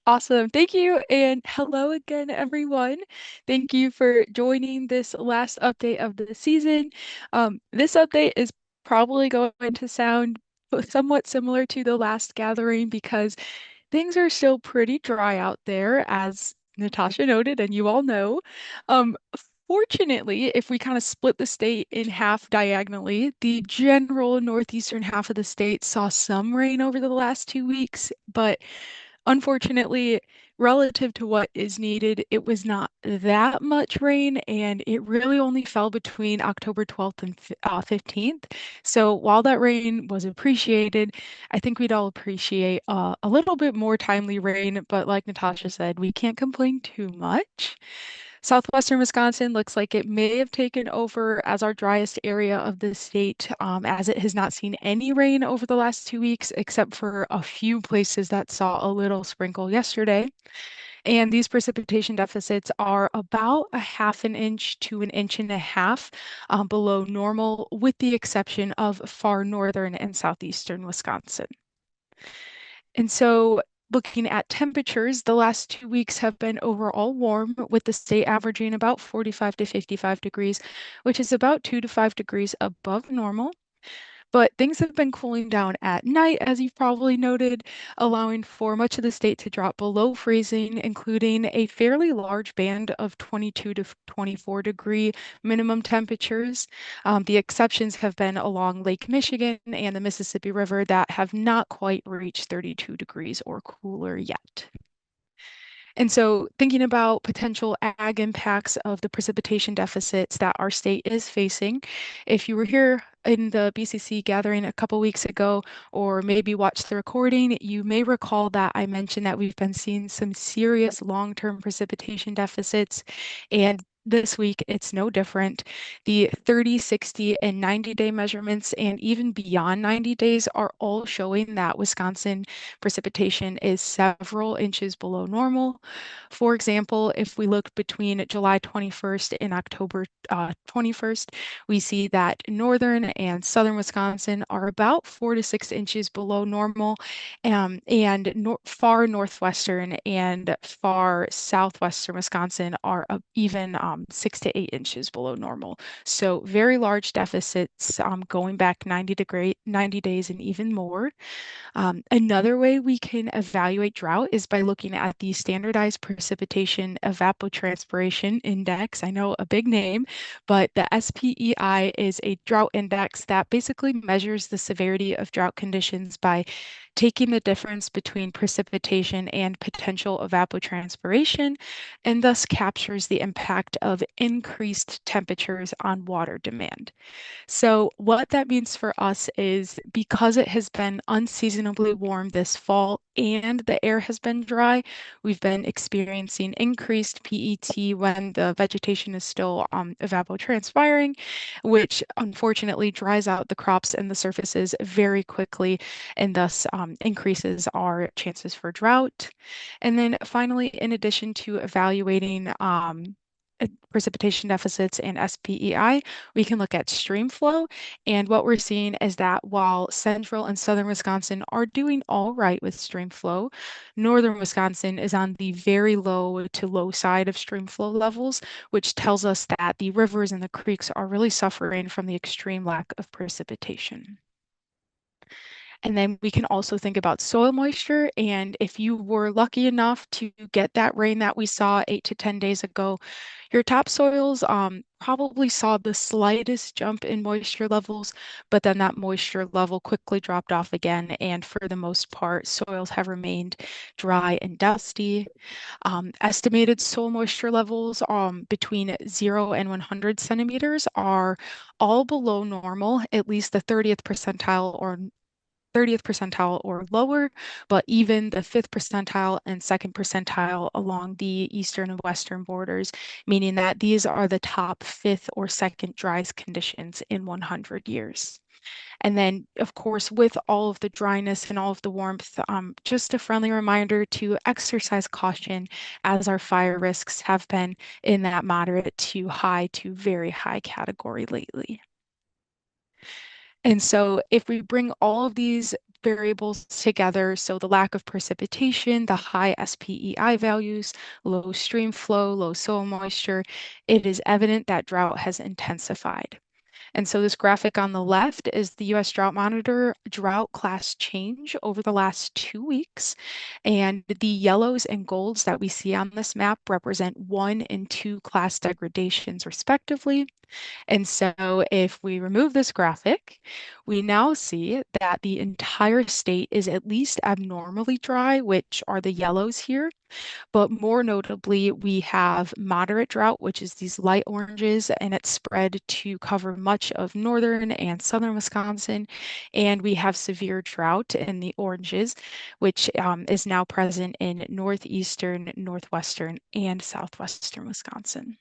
Awesome. Thank you. And hello again, everyone. Thank you for joining this last update of the season. This update is probably going to sound somewhat similar to the last gathering because things are still pretty dry out there, as Natasha noted, and you all know. Um, Fortunately, if we kind of split the state in half diagonally, the general northeastern half of the state saw some rain over the last 2 weeks, but unfortunately, relative to what is needed, it was not that much rain, and it really only fell between October 12th and 15th. So while that rain was appreciated, I think we'd all appreciate a little bit more timely rain, but like Natasha said, we can't complain too much. Southwestern Wisconsin looks like it may have taken over as our driest area of the state, as it has not seen any rain over the last 2 weeks, except for a few places that saw a little sprinkle yesterday. And these precipitation deficits are about a half an inch to an inch and a half below normal, with the exception of far northern and southeastern Wisconsin. And so, looking at temperatures, the last 2 weeks have been overall warm, with the state averaging about 45 to 55 degrees, which is about 2 to 5 degrees above normal. But things have been cooling down at night, as you've probably noted, allowing for much of the state to drop below freezing, including a fairly large band of 22 to 24-degree minimum temperatures. The exceptions have been along Lake Michigan and the Mississippi River that have not quite reached 32 degrees or cooler yet. And so, thinking about potential ag impacts of the precipitation deficits that our state is facing, if you were here in the BCC gathering a couple weeks ago, or maybe watched the recording, you may recall that I mentioned that we've been seeing some serious long-term precipitation deficits. And this week, it's no different. The 30, 60, and 90-day measurements, and even beyond 90 days, are all showing that Wisconsin precipitation is several inches below normal. For example, if we look between July 21st and October 21st, we see that northern and southern Wisconsin are about 4 to 6 inches below normal, and far northwestern and far southwestern Wisconsin are even 6 to 8 inches below normal. So very large deficits going back 90 days and even more. Another way we can evaluate drought is by looking at the Standardized Precipitation Evapotranspiration Index. I know, a big name, but the SPEI is a drought index that basically measures the severity of drought conditions by taking the difference between precipitation and potential evapotranspiration, and thus captures the impact of increased temperatures on water demand. So, what that means for us is, because it has been unseasonably warm this fall and the air has been dry, we've been experiencing increased PET when the vegetation is still evapotranspiring, which unfortunately dries out the crops and the surfaces very quickly, and thus increases our chances for drought. And then finally, in addition to evaluating precipitation deficits and SPEI, we can look at stream flow. And what we're seeing is that while central and southern Wisconsin are doing all right with stream flow, northern Wisconsin is on the very low to low side of stream flow levels, which tells us that the rivers and the creeks are really suffering from the extreme lack of precipitation. And then we can also think about soil moisture. And if you were lucky enough to get that rain that we saw 8 to 10 days ago, your topsoils probably saw the slightest jump in moisture levels, but then that moisture level quickly dropped off again. And for the most part, soils have remained dry and dusty. Estimated soil moisture levels between 0 and 100 centimeters are all below normal, at least the 30th percentile or lower, but even the fifth percentile and second percentile along the eastern and western borders, meaning that these are the top fifth or second driest conditions in 100 years. And then, of course, with all of the dryness and all of the warmth, just a friendly reminder to exercise caution, as our fire risks have been in that moderate to high to very high category lately. And so, if we bring all of these variables together, so the lack of precipitation, the high SPEI values, low stream flow, low soil moisture, it is evident that drought has intensified. And so this graphic on the left is the U.S. Drought Monitor drought class change over the last 2 weeks. And the yellows and golds that we see on this map represent 1 and 2 class degradations respectively. And so if we remove this graphic, we now see that the entire state is at least abnormally dry, which are the yellows here. But more notably, we have moderate drought, which is these light oranges, and it's spread to cover much of northern and southern Wisconsin. And we have severe drought in the oranges, which is now present in northeastern, northwestern, and southwestern Wisconsin.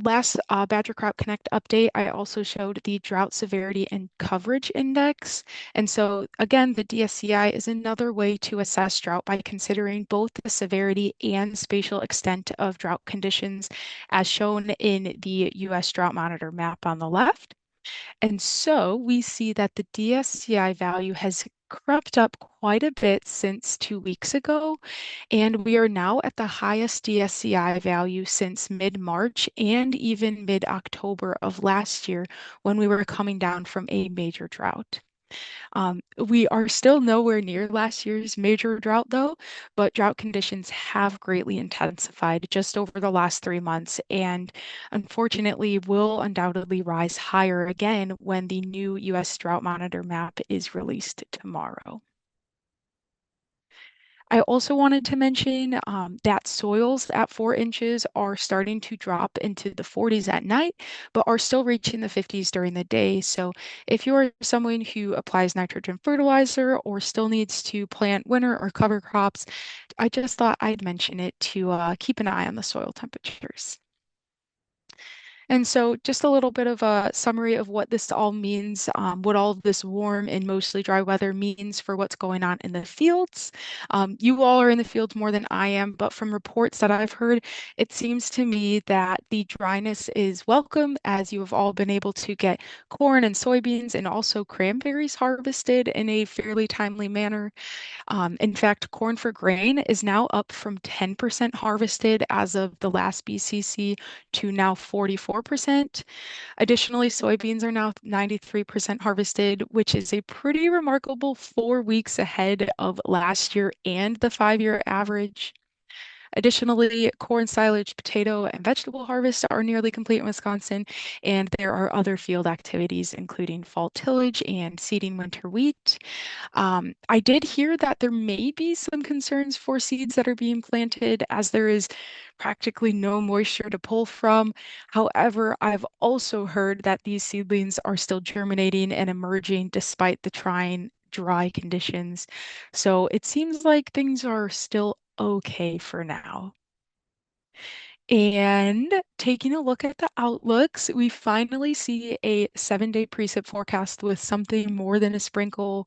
Last Badger Crop Connect update, I also showed the drought severity and coverage index. And so again, the DSCI is another way to assess drought by considering both the severity and spatial extent of drought conditions as shown in the US Drought Monitor map on the left. And so we see that the DSCI value has crept up quite a bit since 2 weeks ago, and we are now at the highest DSCI value since mid-March and even mid-October of last year when we were coming down from a major drought. We are still nowhere near last year's major drought, though, but drought conditions have greatly intensified just over the last 3 months and unfortunately will undoubtedly rise higher again when the new U.S. Drought Monitor map is released tomorrow. I also wanted to mention that soils at 4 inches are starting to drop into the 40s at night, but are still reaching the 50s during the day. So if you're someone who applies nitrogen fertilizer or still needs to plant winter or cover crops, I just thought I'd mention it to keep an eye on the soil temperatures. And so just a little bit of a summary of what this all means, what all of this warm and mostly dry weather means for what's going on in the fields. You all are in the fields more than I am, but from reports that I've heard, it seems to me that the dryness is welcome as you have all been able to get corn and soybeans and also cranberries harvested in a fairly timely manner. In fact, corn for grain is now up from 10% harvested as of the last BCC to now 44%. Additionally, soybeans are now 93% harvested, which is a pretty remarkable 4 weeks ahead of last year and the 5-year average. Additionally, corn, silage, potato, and vegetable harvests are nearly complete in Wisconsin, and there are other field activities, including fall tillage and seeding winter wheat. I did hear that there may be some concerns for seeds that are being planted as there is practically no moisture to pull from. However, I've also heard that these seedlings are still germinating and emerging despite the trying dry conditions. So it seems like things are still okay for now. And taking a look at the outlooks, we finally see a 7-day precip forecast with something more than a sprinkle.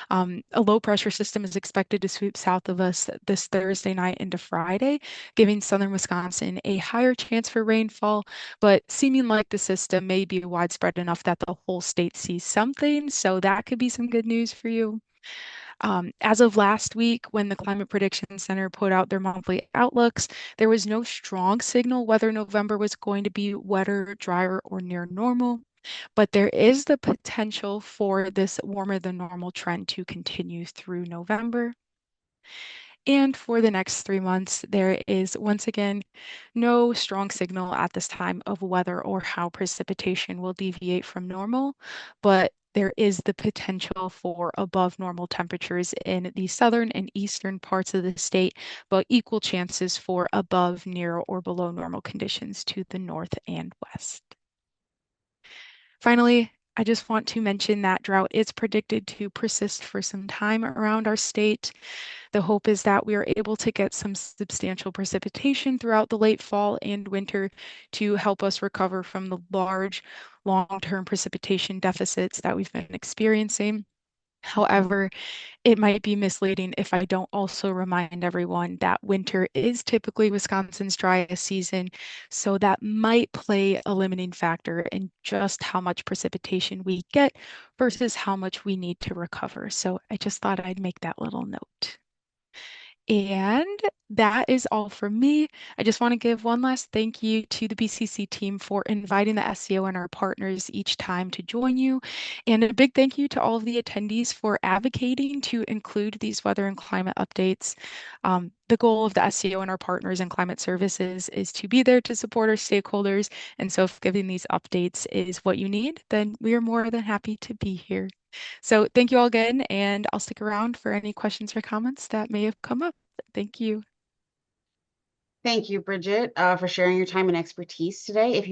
A low pressure system is expected to sweep south of us this Thursday night into Friday, giving southern Wisconsin a higher chance for rainfall, but seeming like the system may be widespread enough that the whole state sees something. So that could be some good news for you. As of last week, when the Climate Prediction Center put out their monthly outlooks, there was no strong signal whether November was going to be wetter, drier, or near normal. But there is the potential for this warmer than normal trend to continue through November. And for the next 3 months, there is once again no strong signal at this time of whether or how precipitation will deviate from normal, but there is the potential for above normal temperatures in the southern and eastern parts of the state, but equal chances for above, near, or below normal conditions to the north and west. Finally, I just want to mention that drought is predicted to persist for some time around our state. The hope is that we are able to get some substantial precipitation throughout the late fall and winter to help us recover from the large long-term precipitation deficits that we've been experiencing. However, it might be misleading if I don't also remind everyone that winter is typically Wisconsin's driest season, so that might play a limiting factor in just how much precipitation we get versus how much we need to recover. So I just thought I'd make that little note. And that is all from me. I just want to give one last thank you to the BCC team for inviting the SEO and our partners each time to join you. And a big thank you to all of the attendees for advocating to include these weather and climate updates. The goal of the SEO and our partners in climate services is to be there to support our stakeholders. And so if giving these updates is what you need, then we are more than happy to be here. So thank you all again, and I'll stick around for any questions or comments that may have come up. Thank you. Thank you, Bridget, for sharing your time and expertise today. If